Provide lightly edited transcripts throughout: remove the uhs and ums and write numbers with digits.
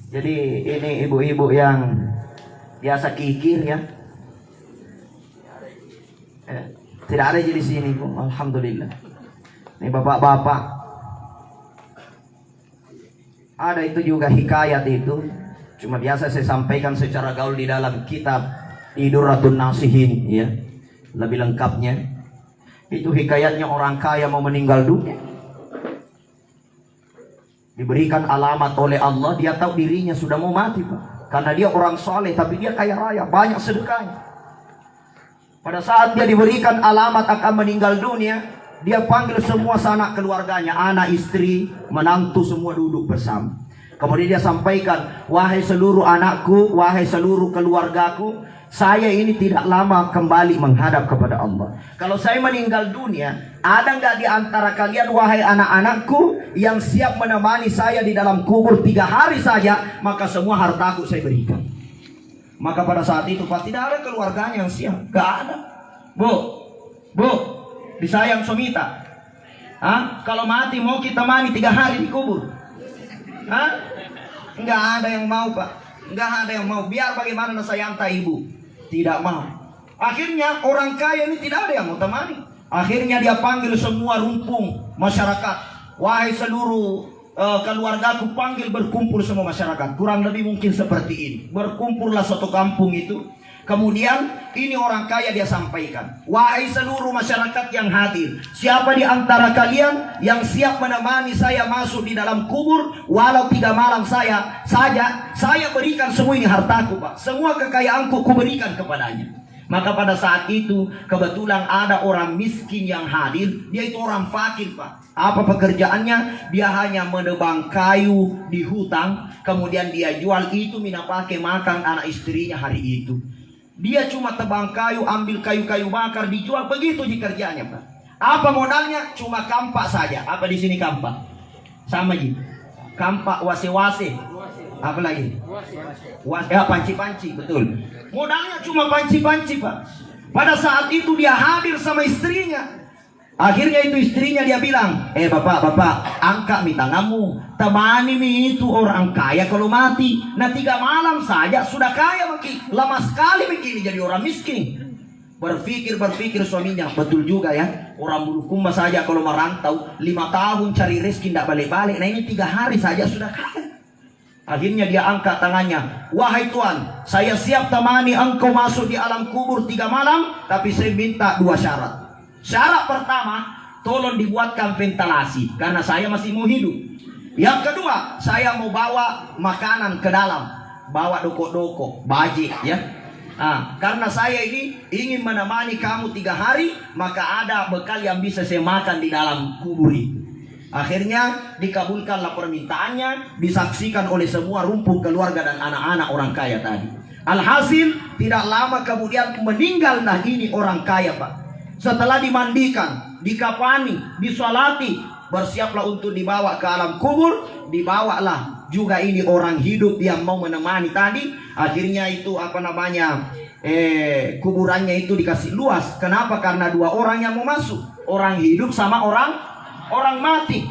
Jadi ini ibu-ibu yang biasa kikir ya. Tidak ada di sini, Bu. Alhamdulillah. Ini bapak-bapak. Ada itu juga hikayat itu. Cuma biasa saya sampaikan secara gaul di dalam kitab Idurratun Nasihin ya. Lebih lengkapnya. Itu hikayatnya orang kaya mau meninggal dunia. Diberikan alamat oleh Allah, dia tahu dirinya sudah mau mati, Pak. Karena dia orang soleh, tapi dia kaya raya, banyak sedekahnya. Pada saat dia diberikan alamat akan meninggal dunia, dia panggil semua sanak keluarganya, anak, istri, menantu, semua duduk bersama. Kemudian dia sampaikan, wahai seluruh anakku, wahai seluruh keluargaku, saya ini tidak lama kembali menghadap kepada Allah. Kalau saya meninggal dunia, ada nggak di antara kalian, wahai anak-anakku, yang siap menemani saya di dalam kubur 3 hari saja, maka semua hartaku saya berikan. Maka pada saat itu, Pak, tidak ada keluarganya yang siap. Gak ada. Bu, disayang Somita. Kalau mati mau kita mani 3 hari di kubur? Nggak ada yang mau, Pak. Nggak ada yang mau. Biar bagaimana saya antar ibu, tidak mau. Akhirnya orang kaya ini tidak ada yang mau temani. Akhirnya dia panggil semua rumpung masyarakat. Wahai seluruh keluargaku, panggil berkumpul semua masyarakat. Kurang lebih mungkin seperti ini. Berkumpullah satu kampung itu. Kemudian ini orang kaya dia sampaikan, wahai seluruh masyarakat yang hadir, siapa di antara kalian yang siap menemani saya masuk di dalam kubur walau 3 malam saja, saya berikan semua ini hartaku, Pak. Semua kekayaanku kuberikan kepadanya. Maka pada saat itu kebetulan ada orang miskin yang hadir. Dia itu orang fakir, Pak. Apa pekerjaannya? Dia hanya menebang kayu di hutan, kemudian dia jual itu, mina pakai makan anak istrinya hari itu. Dia cuma tebang kayu, ambil kayu-kayu bakar, dijual, begitu kerjanya, Pak. Apa modalnya? Cuma kampak saja. Apa di sini kampak? Sama gitu. Kampak, wase-wase. Apa lagi? Ya, panci-panci, betul. Modalnya cuma panci-panci, Pak. Pada saat itu dia hadir sama istrinya. Akhirnya itu istrinya dia bilang, bapak, angkat mi tanganmu, temani mi itu orang kaya kalau mati. Nah 3 malam saja sudah kaya maki. Lama sekali begini jadi orang miskin. Berpikir suaminya, betul juga ya. Orang Bulukumba saja kalau merantau 5 tahun cari rezeki tidak balik-balik. Nah ini 3 hari saja sudah kaya. Akhirnya dia angkat tangannya, wahai Tuhan, saya siap temani engkau masuk di alam kubur 3 malam, tapi saya minta 2 syarat. Syarat pertama, tolong dibuatkan ventilasi karena saya masih mau hidup. Yang kedua, saya mau bawa makanan ke dalam, bawa doko-doko, baji ya. Karena saya ini ingin menemani kamu 3 hari, maka ada bekal yang bisa saya makan di dalam kubur itu. Akhirnya dikabulkanlah permintaannya, disaksikan oleh semua rumpun keluarga dan anak-anak orang kaya tadi. Alhasil tidak lama kemudian meninggallah ini orang kaya, Pak. Setelah dimandikan, dikafani, disolati, bersiaplah untuk dibawa ke alam kubur. Dibawalah juga ini orang hidup yang mau menemani tadi. Akhirnya itu kuburannya itu dikasih luas. Kenapa? Karena 2 orang yang mau masuk, orang hidup sama orang mati.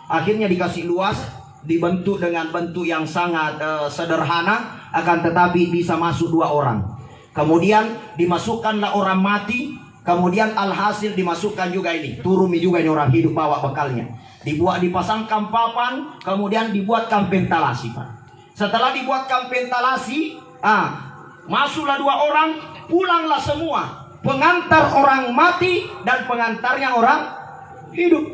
Akhirnya dikasih luas, dibentuk dengan bentuk yang sangat sederhana, akan tetapi bisa masuk 2 orang. Kemudian dimasukkanlah orang mati. Kemudian alhasil dimasukkan juga ini, turumi juga ini orang hidup bawa bekalnya. Dipasangkan papan, kemudian dibuatkan ventilasi, Pak. Setelah dibuatkan ventilasi, masuklah 2 orang, pulanglah semua. Pengantar orang mati dan pengantarnya orang hidup.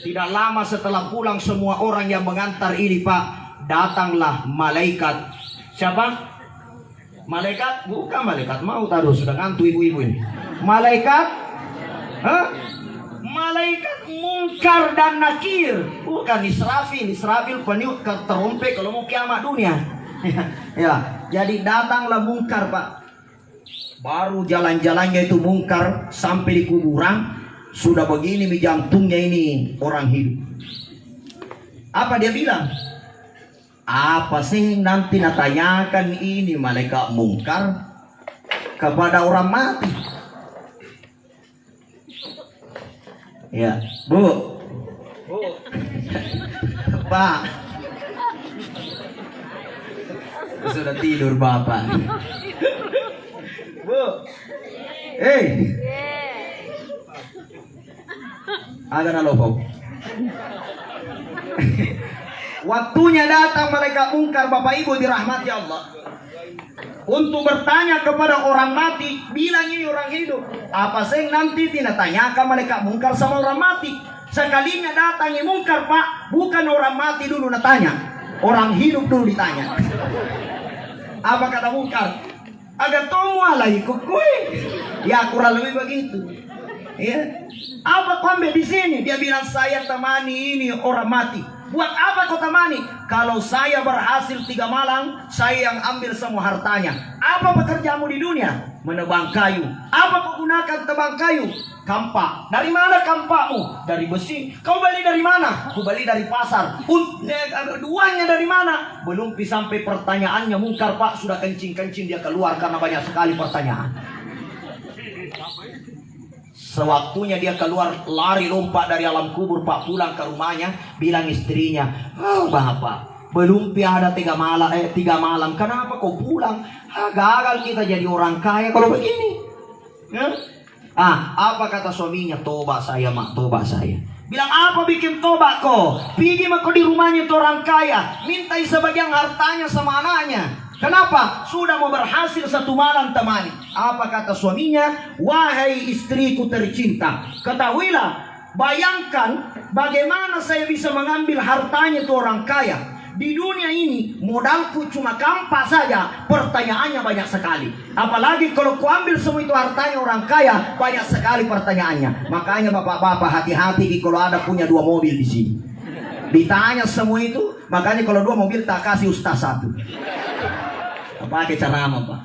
Tidak lama setelah pulang semua orang yang mengantar ini, Pak, datanglah malaikat. Siapa? Malaikat? Bukan malaikat maut, sudah ngantuk ibu-ibu ini. Malaikat Munkar dan Nakir. Bukan Israfil peniup terompet kalau mau kiamat dunia. Ya, jadi datanglah Munkar, Pak. Baru jalan-jalannya itu Munkar sampai di kuburan, sudah begini di jantungnya ini orang hidup. Apa dia bilang? Apa sih nanti natanyakan ini malaikat Munkar kepada orang mati? Ya, Bu. Pak. Sudah tidur Bapak. Bu. Agak nalopok. Waktunya datang malaikat mungkar Bapak Ibu dirahmati Allah, untuk bertanya kepada orang mati, bilang ini orang hidup. Apa sih nanti tidak tanyakan malaikat mungkar sama orang mati? Sekalinya datangi mungkar Pak, bukan orang mati dulu natanya, orang hidup dulu ditanya. Apa kata mungkar? Agar tomu alai kukui. Ya kurang lebih begitu. Ya. Apa kau ambil di sini? Dia bilang saya temani ini orang mati. Buat apa kau temani? Kalau saya berhasil 3 malam, saya yang ambil semua hartanya. Apa pekerjaanmu di dunia? Menebang kayu. Apa kau gunakan tebang kayu? Kampak. Dari mana kampakmu? Dari besi. Kau beli dari mana? Kau beli dari pasar. Duanya dari mana? Belum sampai pertanyaannya mungkar Pak, sudah kencing-kencing dia keluar karena banyak sekali pertanyaan. Sewaktunya dia keluar, lari lompat dari alam kubur Pak, pulang ke rumahnya, bilang istrinya, oh Bapak, belum ada 3 malam, kenapa kau pulang? Gagal kita jadi orang kaya kalau begini. Ya? Apa kata suaminya? Tobat saya mak, tobat saya. Bilang apa bikin tobat kau? Pergi mak kau di rumahnya itu orang kaya, mintai sebagian hartanya sama anaknya. Kenapa? Sudah mau berhasil 1 malam temani. Apa kata suaminya? Wahai istriku tercinta, ketahuilah, bayangkan bagaimana saya bisa mengambil hartanya itu orang kaya. Di dunia ini modalku cuma kampak saja, pertanyaannya banyak sekali. Apalagi kalau ku ambil semua itu hartanya orang kaya, banyak sekali pertanyaannya. Makanya bapak-bapak hati-hati kalau ada punya 2 mobil di sini. Ditanya semua itu, makanya kalau 2 mobil tak kasih ustaz 1. Pakai ceramah Pak.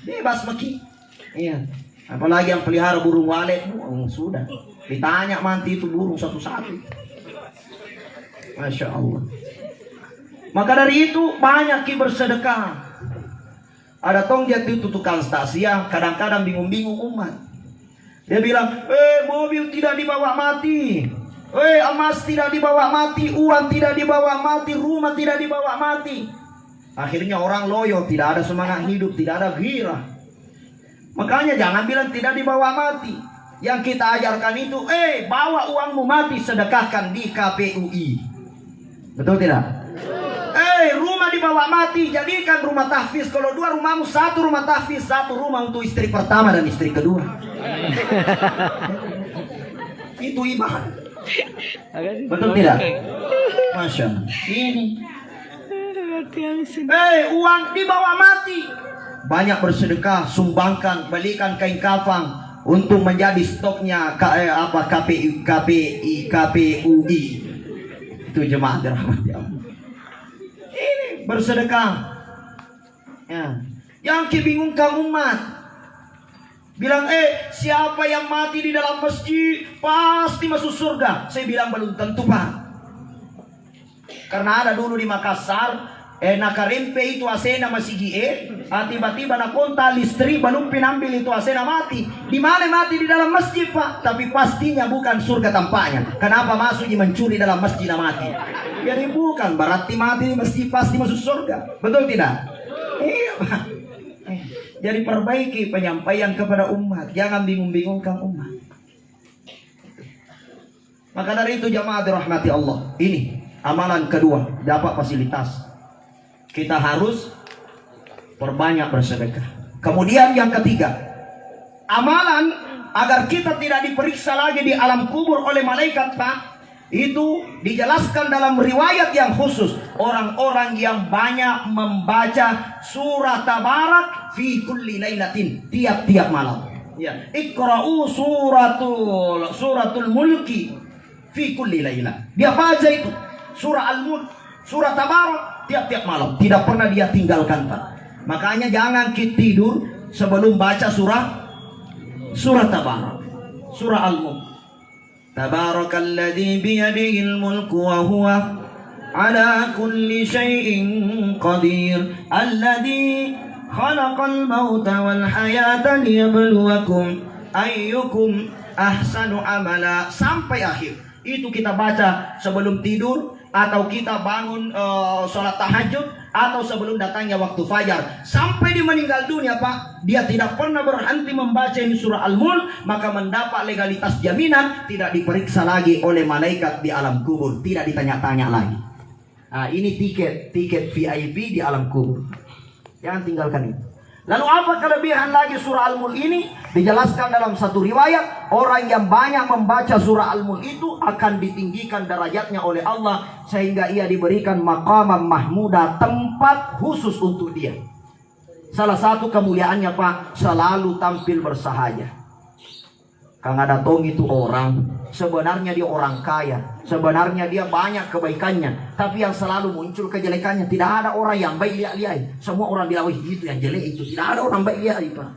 Bebas maki. Iya. Apalagi yang pelihara burung walet, sudah. Ditanya manti itu burung satu-satu. Masya Allah. Maka dari itu banyak ki bersedekah. Ada tong dia itu tukang stasiun, kadang-kadang bingung-bingung umat. Dia bilang, mobil tidak dibawa mati. Emas tidak dibawa mati, uang tidak dibawa mati, rumah tidak dibawa mati. Akhirnya orang loyo, tidak ada semangat hidup, tidak ada gairah. Makanya jangan bilang tidak dibawa mati. Yang kita ajarkan itu, bawa uangmu mati, sedekahkan di KPUI. Betul tidak? Rumah dibawa mati, jadikan rumah tahfiz. Kalau 2 rumahmu, 1 rumah tahfiz, 1 rumah untuk istri pertama dan istri kedua. Itu ibadah. Betul tidak? Masya Allah. Ini uang dibawa mati. Banyak bersedekah, sumbangkan, belikan kain kafan untuk menjadi stoknya KPUI. Itu jemaah dirahmati Allah. Ini bersedekah. Ya. Yang kebingungkan umat. Bilang, siapa yang mati di dalam masjid pasti masuk surga. Saya bilang belum tentu Pak. Karena ada dulu di Makassar, nakarimpe itu asena masih tiba-tiba nakonta listrik belum pinambil itu asena mati. Di mana mati? Di dalam masjid Pak. Tapi pastinya bukan surga tampaknya. Kenapa masuk mencuri dalam masjid mati? Jadi bukan berarti mati di masjid pasti masuk surga. Betul tidak? Iya Pak. Jadi perbaiki penyampaian kepada umat, jangan bingung-bingungkan umat. Maka dari itu jamaah dirahmati Allah, ini amalan kedua, dapat fasilitas. Kita harus perbanyak bersedekah. Kemudian yang ketiga, amalan agar kita tidak diperiksa lagi di alam kubur oleh malaikat Pak, itu dijelaskan dalam riwayat yang khusus. Orang-orang yang banyak membaca surah Tabarak fi kulli lailatin, tiap-tiap malam. Ya, Iqra'u suratul mulki fi kulli lailah. Dia baca itu surah Al-Mulk, surah Tabarak tiap-tiap malam, tidak pernah dia tinggalkan Pak. Makanya jangan kita tidur sebelum baca surah Tabarak, surah Al-Mulk. Tabarakalladzi biyadihil mulku wa huwa ala kulli syai'in qadir, alladzi khalaqal mauta wal hayata liyabluwakum ayyukum ahsanu amala, sampai akhir. Itu kita baca sebelum tidur, atau kita bangun sholat tahajud, atau sebelum datangnya waktu fajar, sampai dia meninggal dunia Pak, dia tidak pernah berhenti membaca ini surah Al-Mulk, maka mendapat legalitas jaminan, tidak diperiksa lagi oleh malaikat di alam kubur, tidak ditanya-tanya lagi. Nah, ini tiket VIP di alam kubur. Jangan tinggalkan ini. Lalu apa kelebihan lagi surah Al-Mulk ini? Dijelaskan dalam satu riwayat, orang yang banyak membaca surah Al-Mulk itu akan ditinggikan derajatnya oleh Allah, sehingga ia diberikan maqamam mahmudah, tempat khusus untuk dia. Salah satu kemuliaannya Pak, selalu tampil bersahaja. Kang Adatong itu orang, sebenarnya dia orang kaya, sebenarnya dia banyak kebaikannya, tapi yang selalu muncul kejelekannya. Tidak ada orang yang baik lihat-lihat. Semua orang bilang, wih itu yang jelek itu. Tidak ada orang baik lihat Pak.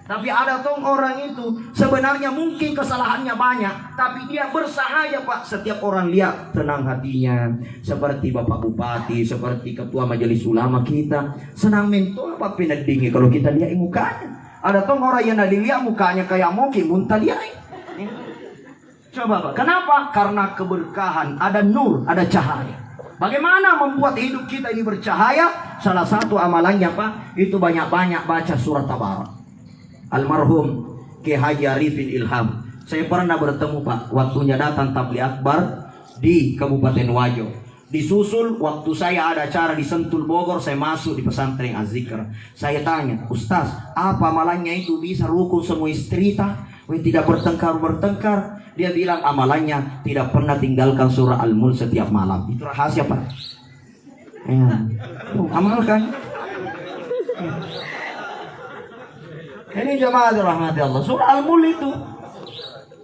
Tapi ada orang itu sebenarnya mungkin kesalahannya banyak, tapi dia bersahaja Pak. Setiap orang lihat tenang hatinya, seperti Bapak Bupati, seperti Ketua Majelis Ulama kita, senang mentor apa penadingnya kalau kita lihat mukanya. Ada orang yang dilihat mukanya kayak moki, muntah dia. Coba Pak, kenapa? Karena keberkahan, ada nur, ada cahaya. Bagaimana membuat hidup kita ini bercahaya? Salah satu amalannya Pak, itu banyak-banyak baca surat Tabarak. Almarhum Ki Haji Arifin Ilham, saya pernah bertemu Pak, waktunya datang tabligh akbar di Kabupaten Wajo. Disusul waktu saya ada acara di Sentul Bogor, saya masuk di pesantren Az-Zikr. Saya tanya, Ustaz, apa amalannya itu bisa rukun semua istri tidak bertengkar? Dia bilang amalannya tidak pernah tinggalkan surah Al-Mulk setiap malam. Itu rahasia Pak. Ya. Amalkan. Ini jemaah dirahmati Allah. Surah Al-Mulk itu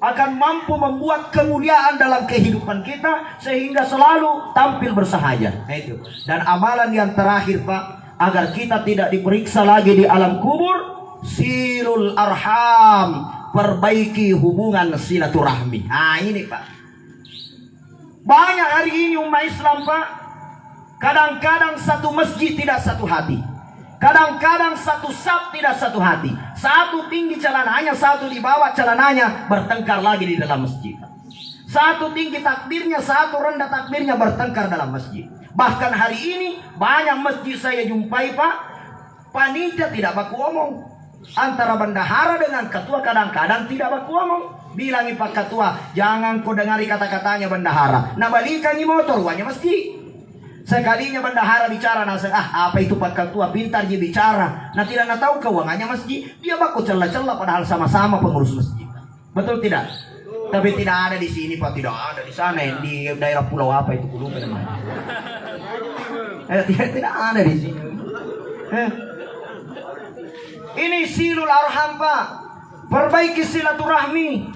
akan mampu membuat kemuliaan dalam kehidupan kita, sehingga selalu tampil bersahaja. Nah, itu. Dan amalan yang terakhir Pak, agar kita tidak diperiksa lagi di alam kubur, silul arham, perbaiki hubungan silaturahmi. Nah ini Pak, banyak hari ini umat Islam Pak, kadang-kadang satu masjid tidak satu hati, kadang-kadang satu saf tidak satu hati. Satu tinggi celananya, satu di bawah celananya, bertengkar lagi di dalam masjid. Satu tinggi takbirnya, satu rendah takbirnya, bertengkar dalam masjid. Bahkan hari ini banyak masjid saya jumpai Pak, panitia tidak baku omong. Antara bendahara dengan ketua kadang-kadang tidak baku omong. Bilangi Pak Ketua, jangan kau dengari kata-katanya bendahara. Nah balikan di motor, wanya masjid. Sekalinya bendahara bicara, apa itu Pak Ketua, pintar dia bicara. Nah tidak tahu keuangannya masjid, dia baku celah-celah padahal sama-sama pengurus masjid. Betul tidak? Tapi tidak ada di sini Pak, tidak ada di sana, di daerah pulau apa itu, lupa namanya. Tidak ada di sini. Ini silul arham Pak, perbaiki silaturahmi.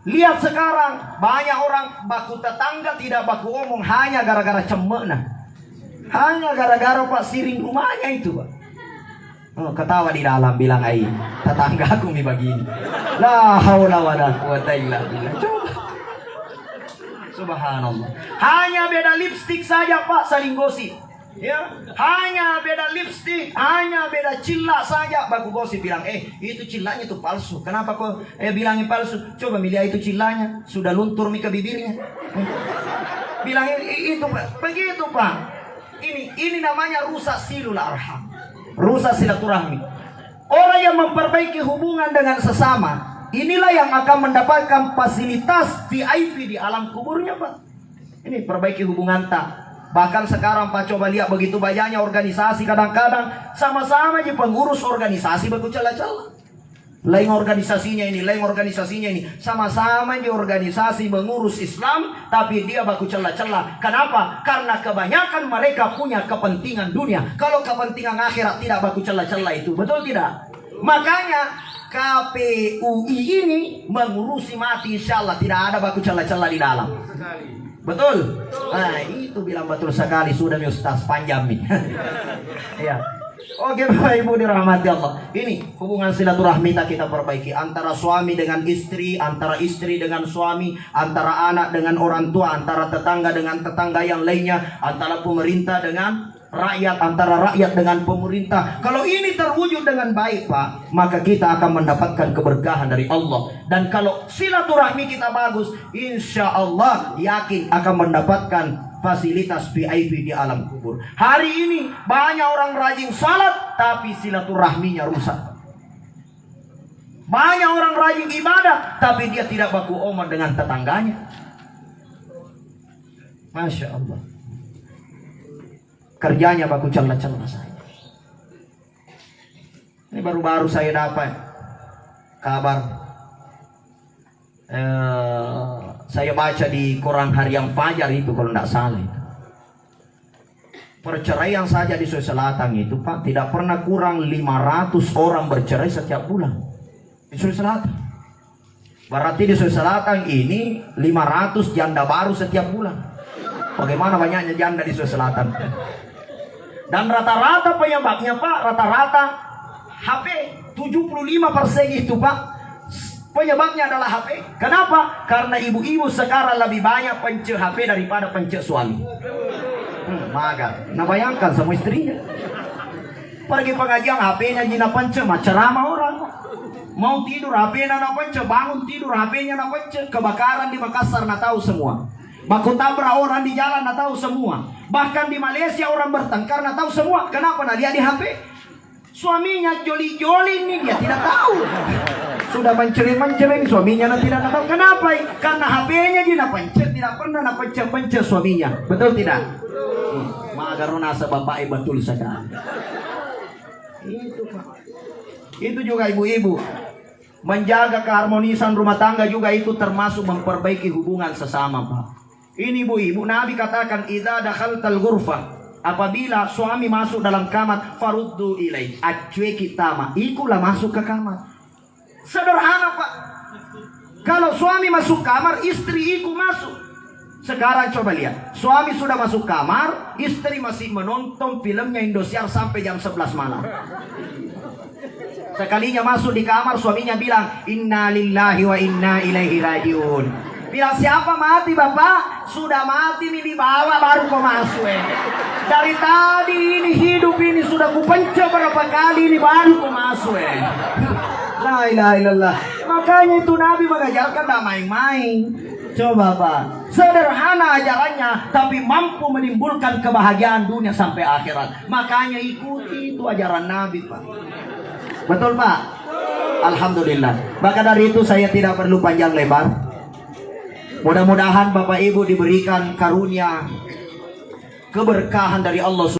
Lihat sekarang banyak orang baku tetangga tidak baku omong hanya gara-gara cemena. Hanya gara-gara Pak siring rumahnya itu Pak. Ketawa di dalam bilang, ai tetangga aku nih begini. La haula wala quwata illa billah. Coba. Subhanallah. Hanya beda lipstik saja Pak saling gosip. Ya, hanya beda lipstik, hanya beda cilla saja baku gosip bilang, itu cillanya itu palsu. Kenapa kok bilangnya palsu? Coba milih itu cillanya, sudah luntur ke bibirnya. Bilang itu Pak. Begitu Pak. Ini namanya rusak silul arham, rusak silaturahmi. Orang yang memperbaiki hubungan dengan sesama, inilah yang akan mendapatkan fasilitas VIP di alam kuburnya Pak. Ini perbaiki hubungan tak. Bahkan sekarang Pak coba lihat begitu banyaknya organisasi, kadang-kadang sama-sama aja pengurus organisasi bercelah-celah. Lain organisasinya ini, lain organisasinya ini, sama-sama di organisasi mengurus Islam, tapi dia baku celah-celah. Kenapa? Karena kebanyakan mereka punya kepentingan dunia. Kalau kepentingan akhirat tidak baku celah-celah itu, betul tidak? Makanya KPUI ini mengurusi mati, insya Allah tidak ada baku celah-celah di dalam. Betul? Nah itu bilang betul sekali, sudah nih Ustaz panjang nih. Ya. Oke Bapak Ibu dirahmati Allah. Ini hubungan silaturahmi kita perbaiki, antara suami dengan istri, antara istri dengan suami, antara anak dengan orang tua, antara tetangga dengan tetangga yang lainnya, antara pemerintah dengan rakyat, antara rakyat dengan pemerintah. Kalau ini terwujud dengan baik Pak, maka kita akan mendapatkan keberkahan dari Allah. Dan kalau silaturahmi kita bagus, insya Allah yakin akan mendapatkan fasilitas VIP di alam kubur. Hari ini banyak orang rajin salat tapi silaturahminya rusak. Banyak orang rajin ibadah tapi dia tidak baku omong dengan tetangganya. Masya Allah. Kerjanya baku celah-celah saya. Ini baru-baru saya dapat kabar. Saya baca di koran Harian Fajar itu kalau tidak salah itu. Perceraian saja di Sulawesi Selatan itu Pak tidak pernah kurang 500 orang bercerai setiap bulan di Sulawesi Selatan. Berarti di Sulawesi Selatan ini 500 janda baru setiap bulan. Bagaimana banyaknya janda di Sulawesi Selatan? Dan rata-rata penyebabnya Pak, rata-rata HP 75% itu Pak. Penyebabnya adalah HP. Kenapa? Karena ibu-ibu sekarang lebih banyak pencet HP daripada pencet suami. Maka, nah bayangkan sama istrinya. Pergi pengajian HP-nya jina pencet, ceramah orang. Mau tidur HP-nya na pencet, bangun tidur HP-nya na pencet. Kebakaran di Makassar na tahu semua. Baku tabrak orang di jalan na tahu semua. Bahkan di Malaysia orang bertengkar na tahu semua. Kenapa? Nah lihat di HP. Suaminya joli-joli ini dia tidak tahu. Sudah mencuri-mencuri suaminya tidak tahu. Kenapa? Karena HP-nya dia pencet, tidak pernah pencet suaminya. Betul tidak? Maka rasa bapak betul sekali. Itu Pak. Itu juga ibu-ibu. Menjaga keharmonisan rumah tangga juga itu termasuk memperbaiki hubungan sesama Pak. Ini ibu-ibu, Nabi katakan idza dakhaltal ghurfah, apabila suami masuk dalam kamar, faruddu ilai, acueki tama, ikulah masuk ke kamar. Sederhana Pak. Kalau suami masuk kamar, istri ikut masuk. Sekarang coba lihat, suami sudah masuk kamar, istri masih menonton filmnya Indosiar sampai jam 11 malam. Sekalinya masuk di kamar, suaminya bilang, Inna lillahi wa inna ilaihi rajiun. Bilang, siapa mati Bapak? Sudah mati nih, dibawa baru kau masuk. Dari tadi ini hidup ini sudah kupencet berapa kali ini baru kau masuk. La ilaha illallah. Makanya itu Nabi mengajarkan tak main-main. Coba Pak, sederhana ajarannya tapi mampu menimbulkan kebahagiaan dunia sampai akhirat. Makanya ikuti itu ajaran Nabi Pak. Betul Pak? Alhamdulillah. Maka dari itu saya tidak perlu panjang lebar. Mudah-mudahan Bapak Ibu diberikan karunia keberkahan dari Allah.